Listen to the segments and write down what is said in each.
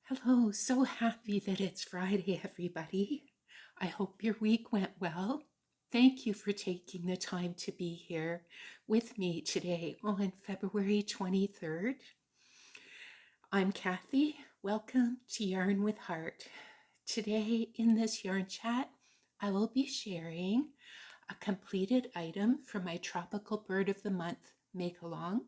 Hello, so happy that it's Friday, everybody. I hope your week went well. Thank you for taking the time to be here with me today on February 23rd. I'm Kathy. Welcome to Yarn with Heart. Today in this yarn chat, I will be sharing a completed item from my Tropical Bird of the Month make-along,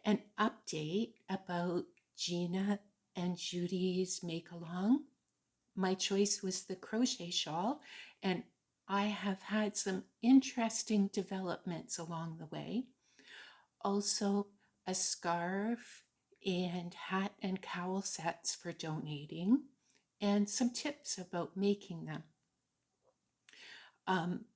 an update about Gina and Judy's make-along. My choice was the crochet shawl, and I have had some interesting developments along the way. Also, a scarf and hat and cowl sets for donating, and some tips about making them.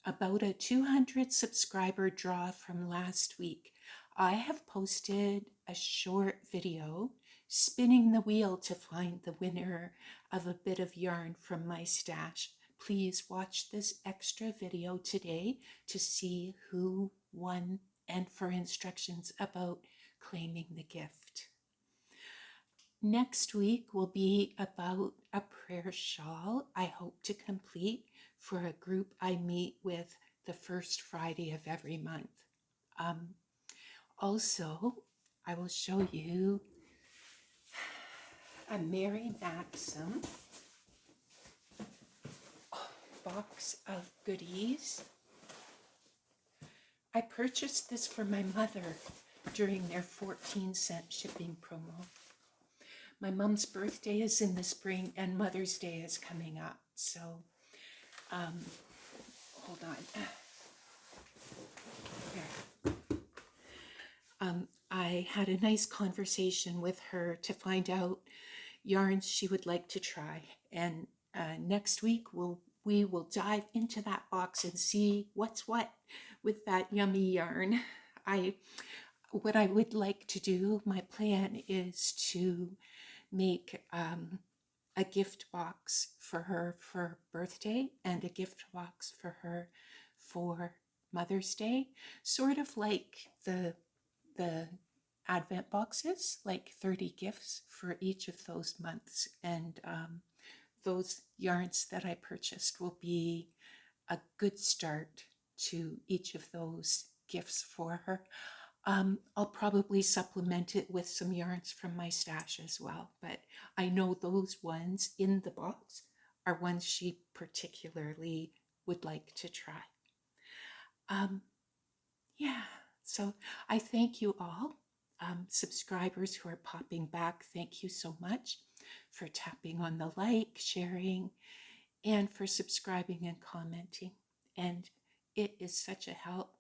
About a 200 subscriber draw from last week, I have posted a short video spinning the wheel to find the winner of a bit of yarn from my stash. Please watch this extra video today to see who won and for instructions about claiming the gift. Next week will be about a prayer shawl I hope to complete for a group I meet with the first Friday of every month. Also, I will show you a Mary Maxim box of goodies. I purchased this for my mother during their 14-cent shipping promo. My mom's birthday is in the spring and Mother's Day is coming up, so hold on. There. I had a nice conversation with her to find out yarns she would like to try, and next week we will dive into that box and see what's what with that yummy yarn. What I would like to do, my plan is to make a gift box for her for birthday and a gift box for her for Mother's Day, sort of like the Advent boxes, like 30 gifts for each of those months. And those yarns that I purchased will be a good start to each of those gifts for her. I'll probably supplement it with some yarns from my stash as well, but I know those ones in the box are ones she particularly would like to try. Yeah, so I thank you all. Subscribers who are popping back, thank you so much for tapping on the like, sharing, and for subscribing and commenting. And it is such a help.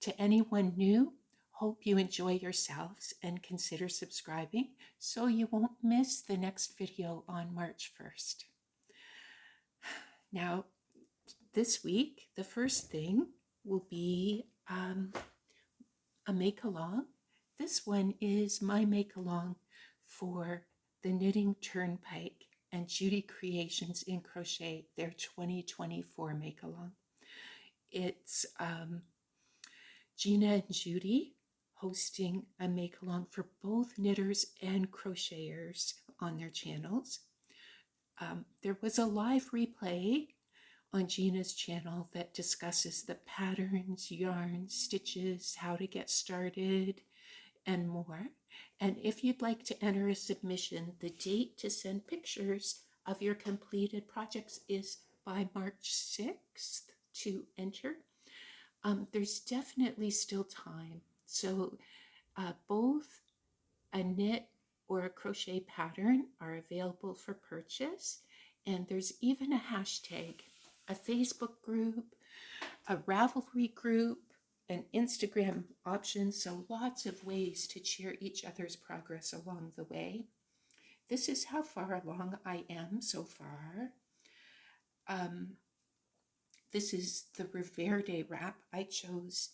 To anyone new, hope you enjoy yourselves and consider subscribing so you won't miss the next video on March 1st. Now, this week, the first thing will be a make-along. This one is my make-along for the Knitting Turnpike and Judy Creations in Crochet, their 2024 make-along. It's Gina and Judy hosting a make-along for both knitters and crocheters on their channels. There was a live replay on Gina's channel that discusses the patterns, yarns, stitches, how to get started, and more. And if you'd like to enter a submission, the date to send pictures of your completed projects is by March 6th to enter. There's definitely still time. So both a knit or a crochet pattern are available for purchase. And there's even a hashtag, a Facebook group, a Ravelry group, an Instagram option. So lots of ways to cheer each other's progress along the way. This is how far along I am so far. This is the Reverdie Wrap. I chose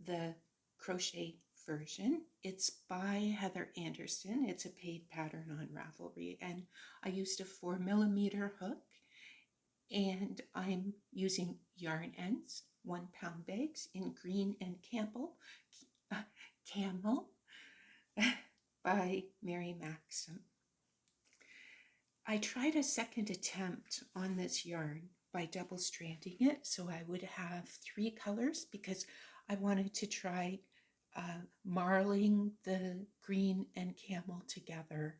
the crochet version. It's by Heather Anderson. It's a paid pattern on Ravelry, and I used a 4mm hook, and I'm using yarn ends, 1 pound bags in green and camel by Mary Maxim. I tried a second attempt on this yarn by double stranding it, so I would have 3 colors because I wanted to try marling the green and camel together.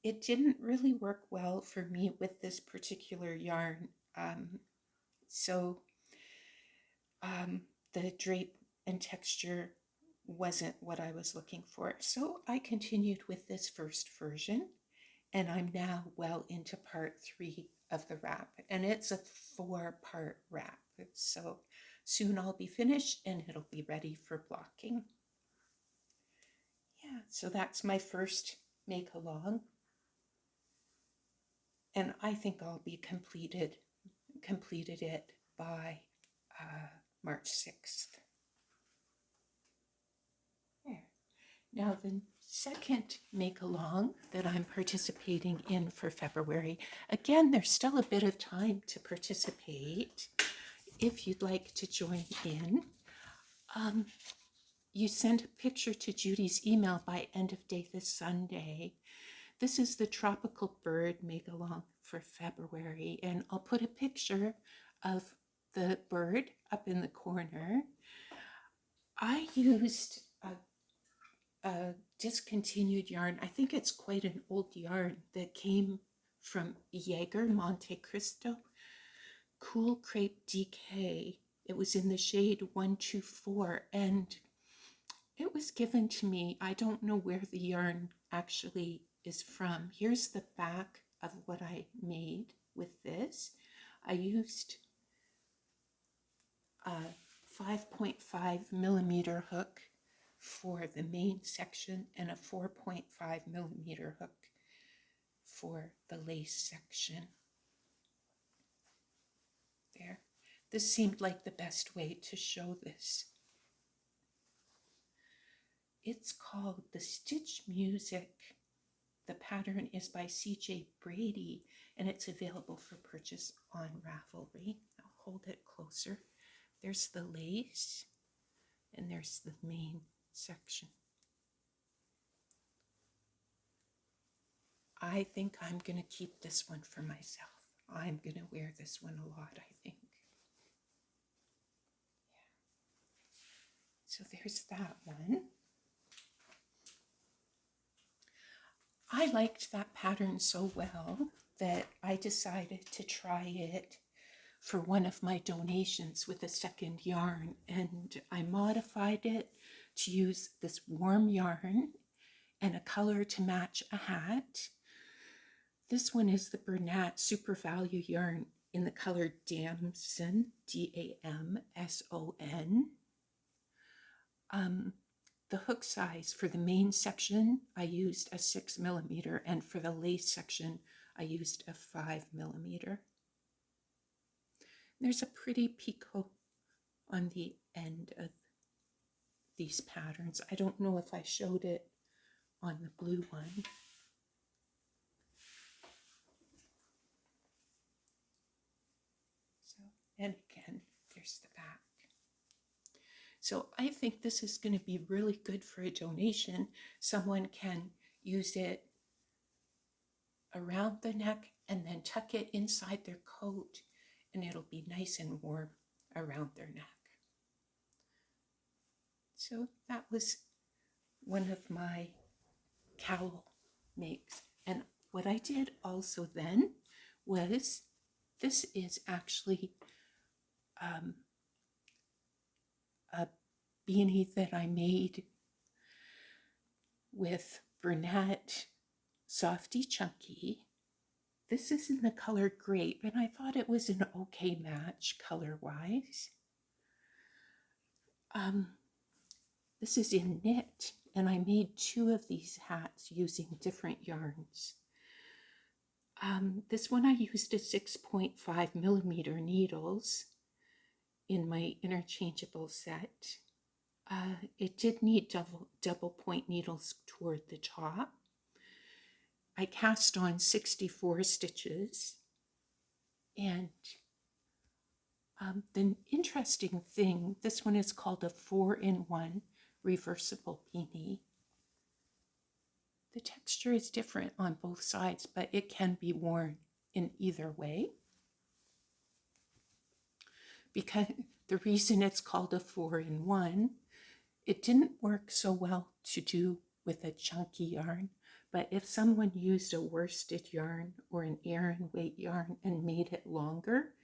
It didn't really work well for me with this particular yarn, so the drape and texture wasn't what I was looking for. So I continued with this first version, and I'm now well into part 3 of the wrap, and it's a 4-part wrap. So soon I'll be finished and it'll be ready for blocking. Yeah, so that's my first make along, and I think I'll be completed it by March 6th. There. Now the second make along that I'm participating in for February, again, there's still a bit of time to participate if you'd like to join in. You send a picture to Judy's email by end of day this Sunday. This is the tropical bird make along for February, and I'll put a picture of the bird up in the corner. I used a discontinued yarn. I think it's quite an old yarn that came from Jaeger Monte Cristo Cool Crepe DK. It was in the shade 124, and it was given to me. I don't know where the yarn actually is from. Here's the back of what I made with this. I used a 5.5 millimeter hook for the main section and a 4.5 millimeter hook for the lace section. There. This seemed like the best way to show this. It's called the Stitch Music. The pattern is by CJ Brady, and it's available for purchase on Ravelry. I'll hold it closer. There's the lace, and there's the main section. I think I'm going to keep this one for myself. I'm going to wear this one a lot, I think. Yeah. So there's that one. I liked that pattern so well that I decided to try it for one of my donations with a second yarn, and I modified it to use this warm yarn and a color to match a hat. This one is the Bernat Super Value yarn in the color Damson, Damson. The hook size for the main section, I used a 6 millimeter, and for the lace section, I used a 5 millimeter. There's a pretty picot on the end of these patterns. I don't know if I showed it on the blue one. So, and again, there's the back. So I think this is going to be really good for a donation. Someone can use it around the neck and then tuck it inside their coat, and it'll be nice and warm around their neck. So that was one of my cowl makes. And what I did also then was, this is actually a beanie that I made with Bernat Softy Chunky. This is in the color grape, and I thought it was an okay match color-wise. This is in knit, and I made 2 of these hats using different yarns. This one I used a 6.5 millimeter needles in my interchangeable set. It did need double point needles toward the top. I cast on 64 stitches, and the interesting thing, this one is called a 4-in-1 reversible beanie. The texture is different on both sides, but it can be worn in either way. Because the reason it's called a 4-in-1, it didn't work so well to do with a chunky yarn, but if someone used a worsted yarn or an Aran weight yarn and made it longer,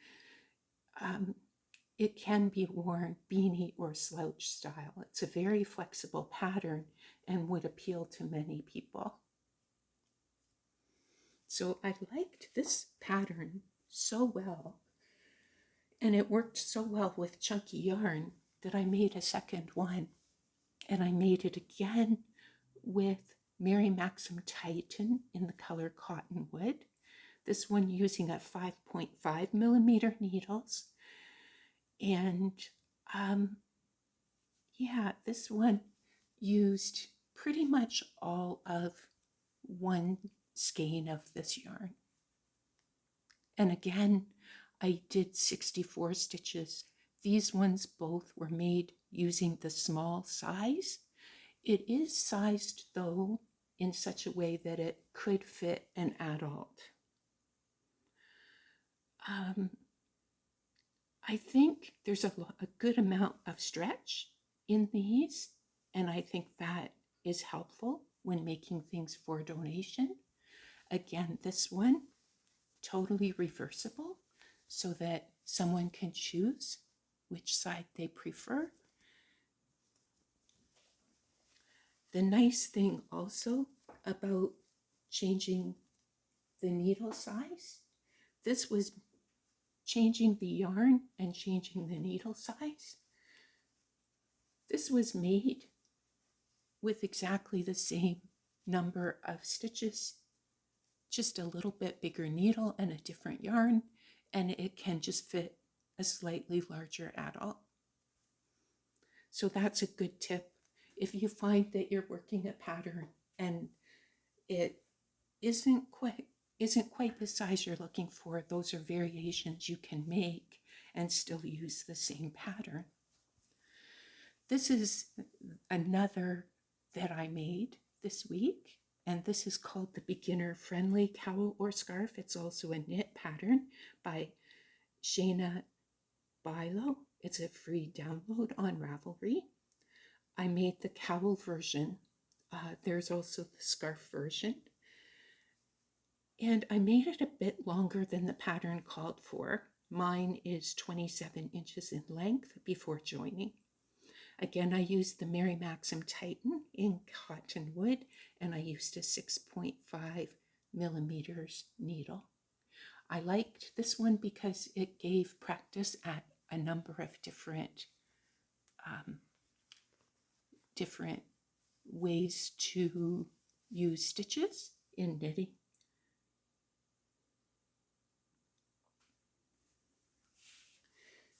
it can be worn beanie or slouch style. It's a very flexible pattern and would appeal to many people. So I liked this pattern so well, and it worked so well with chunky yarn that I made a second one. And I made it again with Mary Maxim Titan in the color Cottonwood. This one using a 5.5 millimeter needles. And yeah, this one used pretty much all of one skein of this yarn. And again, I did 64 stitches. These ones both were made using the small size. It is sized, though, in such a way that it could fit an adult. I think there's a good amount of stretch in these, and I think that is helpful when making things for donation. Again, this one, totally reversible, so that someone can choose which side they prefer. The nice thing also about changing the needle size, this was changing the yarn and changing the needle size. This was made with exactly the same number of stitches, just a little bit bigger needle and a different yarn, and it can just fit a slightly larger adult. So that's a good tip. If you find that you're working a pattern and it isn't quite the size you're looking for, those are variations you can make and still use the same pattern. This is another that I made this week, and this is called the Beginner Friendly Cowl or Scarf. It's also a knit pattern by Shayna Bilo. It's a free download on Ravelry. I made the cowl version. There's also the scarf version. And I made it a bit longer than the pattern called for. Mine is 27 inches in length before joining. Again, I used the Mary Maxim Titan in Cottonwood, and I used a 6.5 millimeters needle. I liked this one because it gave practice at a number of different ways to use stitches in knitting.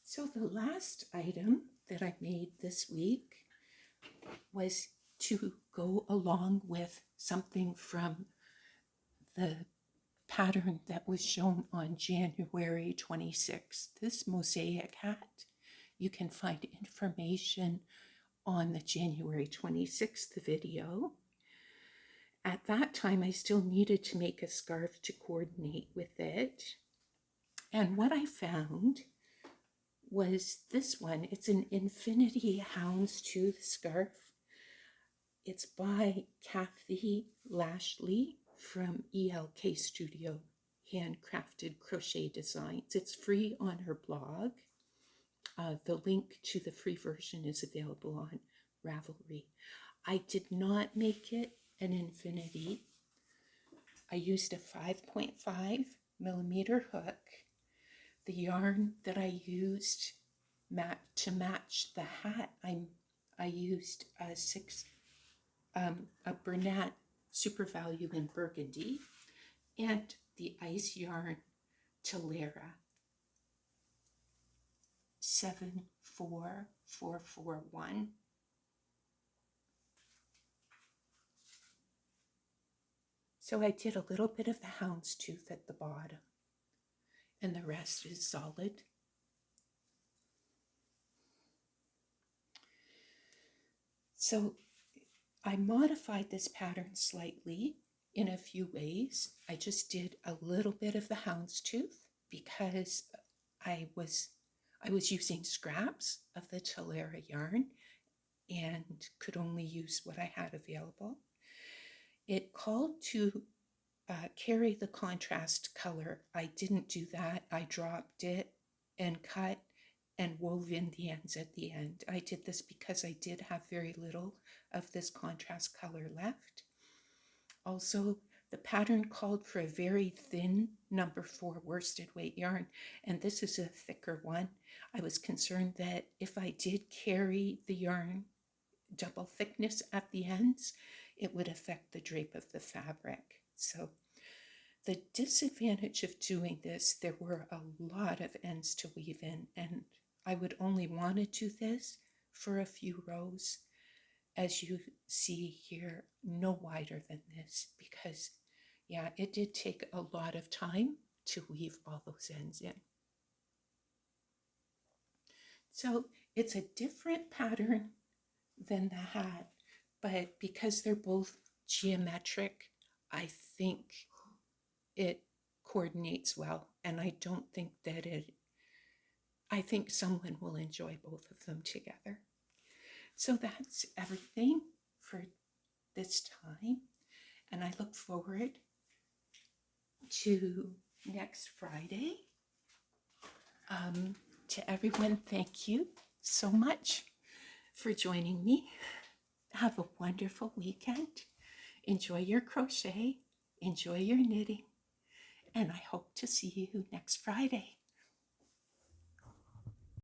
So the last item that I made this week was to go along with something from the pattern that was shown on January 26th. This mosaic hat, you can find information on the January 26th video. At that time, I still needed to make a scarf to coordinate with it. And what I found was this one. It's an Infinity Houndstooth Scarf. It's by Kathy Lashley from ELK Studio, Handcrafted Crochet Designs. It's free on her blog. The link to the free version is available on Ravelry. I did not make it an infinity. I used a 5.5 millimeter hook. The yarn that I used to match the hat, I used a Bernat Super Value in Burgundy and the ice yarn Tolera 74441. So I did a little bit of the houndstooth at the bottom, and the rest is solid. So I modified this pattern slightly in a few ways. I just did a little bit of the houndstooth because I was using scraps of the Tolera yarn and could only use what I had available. It called to carry the contrast color. I didn't do that. I dropped it and cut and wove in the ends at the end. I did this because I did have very little of this contrast color left. Also, the pattern called for a very thin number 4 worsted weight yarn, and this is a thicker one. I was concerned that if I did carry the yarn double thickness at the ends, it would affect the drape of the fabric. So the disadvantage of doing this, there were a lot of ends to weave in, and I would only want to do this for a few rows. As you see here, no wider than this, because yeah, it did take a lot of time to weave all those ends in. So it's a different pattern than the hat, but because they're both geometric, I think it coordinates well, and I don't think that I think someone will enjoy both of them together. So that's everything for this time, and I look forward to next Friday. To everyone, thank you so much for joining me. Have a wonderful weekend. Enjoy your crochet, enjoy your knitting, and I hope to see you next Friday.